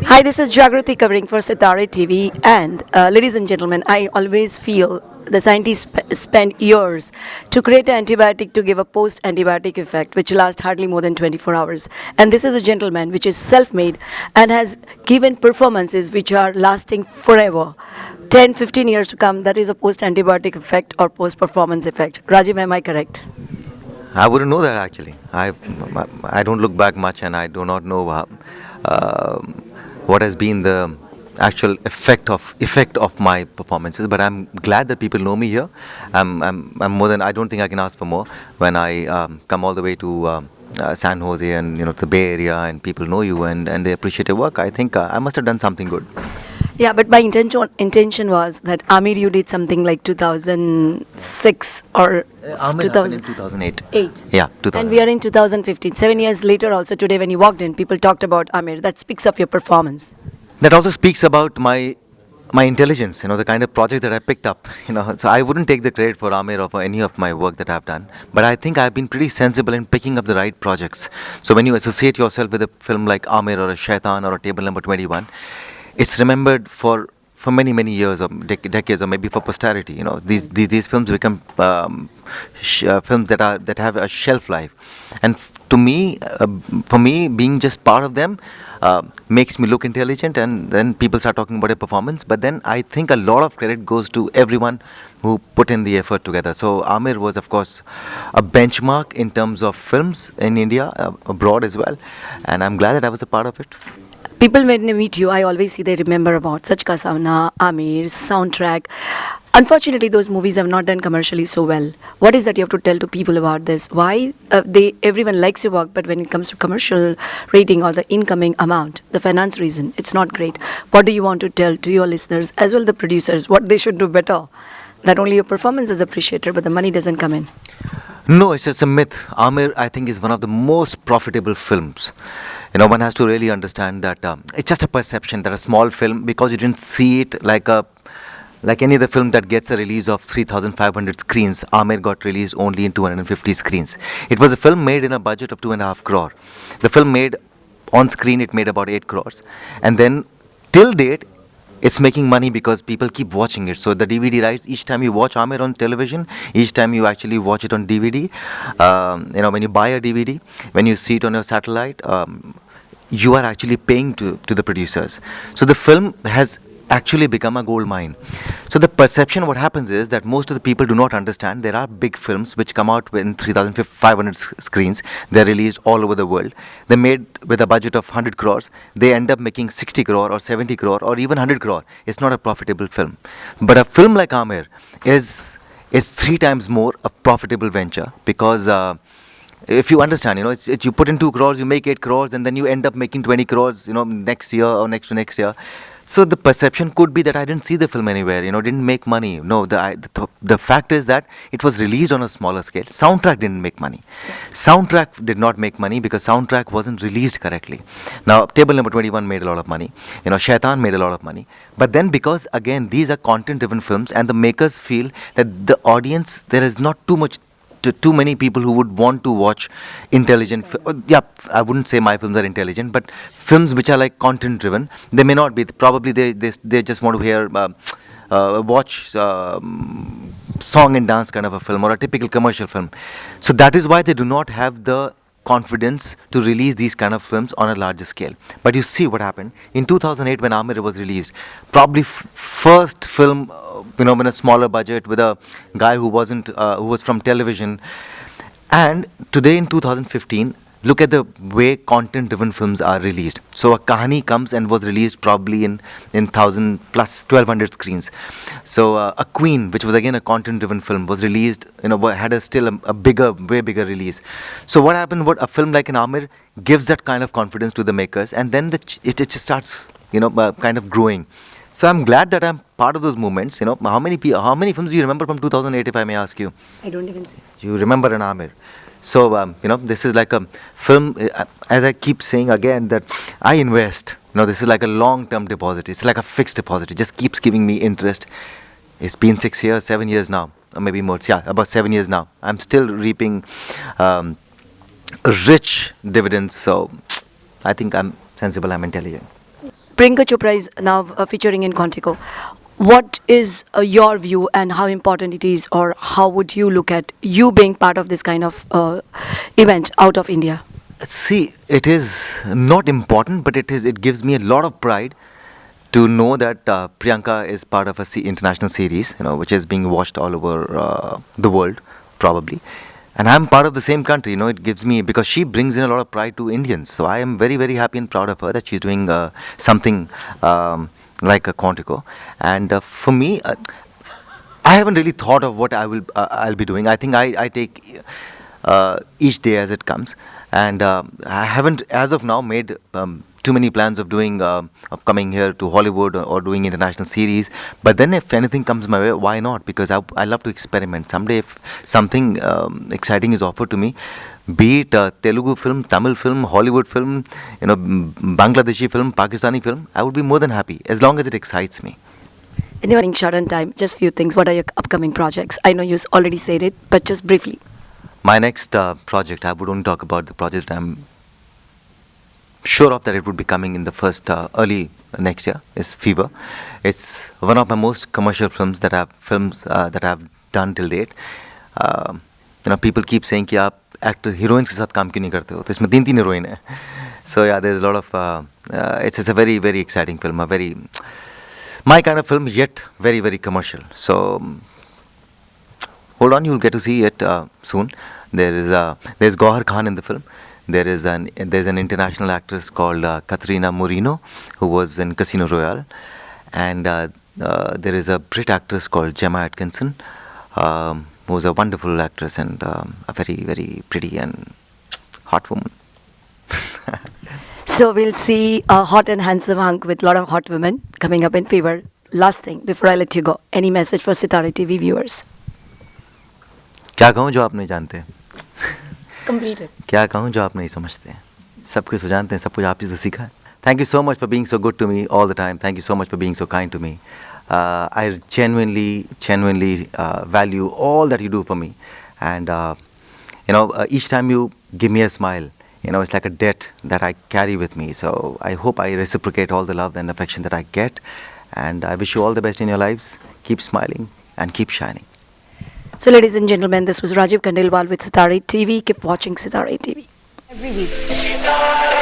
Hi, this is Jagruti covering for Sitare TV. And ladies and gentlemen, I always feel the scientists spend years to create an antibiotic to give a post-antibiotic effect, which lasts hardly more than 24 hours. And this is a gentleman which is self-made and has given performances which are lasting forever. 10, 15 years to come, that is a post-antibiotic effect or post-performance effect. Rajiv, am I correct? I wouldn't know that actually. I don't look back much, and I do not know what has been the actual effect of my performances. But I'm glad that people know me here. I'm more than I don't think I can ask for more when I come all the way to San Jose and the Bay Area, and people know you and they appreciate your work. I think I must have done something good. Yeah, but my intention was that Amir, you did something like 2006 or Amir 2000. in 2008. 8. Yeah, 2000. And we are in 2015. 7 years later also today when you walked in, people talked about Amir. That speaks of your performance. That also speaks about my intelligence, the kind of project that I picked up, So I wouldn't take the credit for Amir or for any of my work that I've done, but I think I've been pretty sensible in picking up the right projects. So when you associate yourself with a film like Amir or a Shaitan or a Table Number 21, it's remembered for many years or decades, or maybe for posterity. These films become films that have a shelf life, and for me, being just part of them makes me look intelligent, and then people start talking about a performance. But then I think a lot of credit goes to everyone who put in the effort together. So Amir was, of course, a benchmark in terms of films in India, abroad as well, and I'm glad that I was a part of it. People when they meet you, I always see they remember about Sach Ka Samna, Amir, soundtrack. Unfortunately, those movies have not done commercially so well. What is that you have to tell to people about this? Why everyone likes your work, but when it comes to commercial rating or the incoming amount, the finance reason, it's not great. What do you want to tell to your listeners as well the producers what they should do better? That only your performance is appreciated, but the money doesn't come in. No, it's just a myth. Amir, I think, is one of the most profitable films. One has to really understand that it's just a perception that a small film, because you didn't see it like any other film that gets a release of 3,500 screens, Amir got released only in 250 screens. It was a film made in a budget of 2.5 crore. The film made on screen, it made about 8 crores. And then till date, it's making money because people keep watching it. So the DVD rights, each time you watch Amir on television, each time you actually watch it on DVD, when you buy a DVD, when you see it on your satellite, you are actually paying to the producers. So the film has actually become a gold mine. So the perception, what happens is that most of the people do not understand there are big films which come out in 3,500 screens. They're released all over the world. They're made with a budget of 100 crores. They end up making 60 crore or 70 crore or even 100 crore. It's not a profitable film. But a film like Amir is 3 times more a profitable venture, because if you understand, you put in 2 crores, you make 8 crores, and then you end up making 20 crores, next year or next to next year. So the perception could be that I didn't see the film anywhere, didn't make money. No, the fact is that it was released on a smaller scale. Soundtrack didn't make money. Soundtrack did not make money because soundtrack wasn't released correctly. Now, Table Number 21 made a lot of money. Shaitan made a lot of money. But then, because again, these are content-driven films, and the makers feel that the audience, there is not too many people who would want to watch intelligent. I wouldn't say my films are intelligent, but films which are like content driven, they may not be. Probably they just want to hear watch song and dance kind of a film or a typical commercial film. So that is why they do not have the confidence to release these kind of films on a larger scale. But you see what happened in 2008 when Amir was released. Probably first film, in a smaller budget, with a guy who was from television. And today in 2015, look at the way content-driven films are released. So a Kahani comes and was released probably in 1,000 plus 1,200 screens. So a Queen, which was again a content-driven film, was released. Had a way bigger release. So what happened? What a film like an Amir gives that kind of confidence to the makers, and then it just starts, kind of growing. So I'm glad that I'm part of those movements. How many films do you remember from 2008, if I may ask you? I don't even say. You remember an Amir. So, this is like a film, as I keep saying again, that I invest. This is like a long-term deposit. It's like a fixed deposit. It just keeps giving me interest. It's been 6 years, 7 years now, or maybe more. Yeah, about 7 years now. I'm still reaping rich dividends. So I think I'm sensible, I'm intelligent. Priyanka Chopra is now featuring in Quantico. What is your view and how important it is, or how would you look at you being part of this kind of event out of India? See, it is not important, but it gives me a lot of pride to know that Priyanka is part of a international series, which is being watched all over the world, probably. And I'm part of the same country, it gives me, because she brings in a lot of pride to Indians. So I am very, very happy and proud of her that she's doing something like a Quantico. And for me, I haven't really thought of what I'll be doing. I think I take each day as it comes. And I haven't, as of now, made too many plans of doing of coming here to Hollywood or doing international series. But then if anything comes my way, why not? Because I love to experiment. Someday if something exciting is offered to me, be it a Telugu film, Tamil film, Hollywood film, Bangladeshi film, Pakistani film, I would be more than happy as long as it excites me. In your short on time, just few things. What are your upcoming projects? I know you already said it, but just briefly. My next project, I would only talk about the project I'm sure of that it would be coming in the first early next year, is Fever. It's one of my most commercial films that I've done till date. People keep saying कि आप actor heroines के साथ काम क्यों नहीं करते हो? तो इसमें 3 heroine है. So yeah, there's a lot of it's a very, very exciting film, my kind of film, yet very, very commercial. So hold on, you'll get to see it soon. There's Gauhar Khan in the film. There's an international actress called Katrina Moreno, who was in Casino Royale, and there is a Brit actress called Gemma Atkinson, who's a wonderful actress and a very, very pretty and hot woman. So we'll see a hot and handsome hunk with a lot of hot women coming up in Fever. Last thing before I let you go, any message for Sitare TV viewers? क्या कहूँ जो आप नहीं जानते? Completed. क्या कहूँ जो आप नहीं समझते? सब कुछ तो जानते हैं, सब कुछ आप ही से सीखा है. Thank you so much for being so good to me all the time. Thank you so much for being so kind to me. I genuinely value all that you do for me, and each time you give me a smile, it's like a debt that I carry with me. So I hope I reciprocate all the love and affection that I get, and I wish you all the best in your lives. Keep smiling and keep shining. So ladies and gentlemen, this was Rajiv Khandelwal with Sitare TV. Keep watching Sitare TV. Every week.